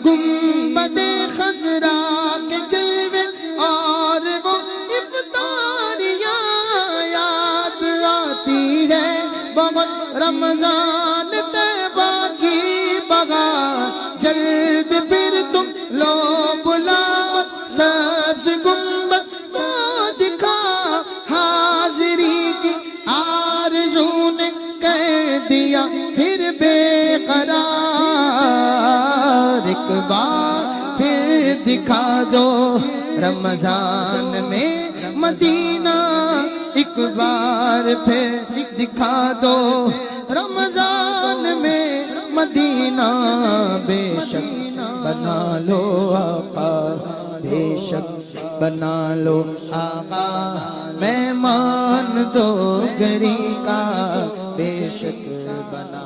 गुम्बदे खजरा के जलवे और वो इफ्तारियां याद आती है बहुत रमजान तैबा की बहार। जल्द फिर तुम लो बुला सब्ज गुम्बद वो दिखा, हाजिरी की आरज़ू ने कर दिया फिर बेकरार। एक बार फिर दिखा दो रमजान में मदीना, एक बार फिर दिखा दो रमजान में मदीना। बेशक बना लो आका, बेशक बना लो आका, मेहमान दो गरी का बेशक बना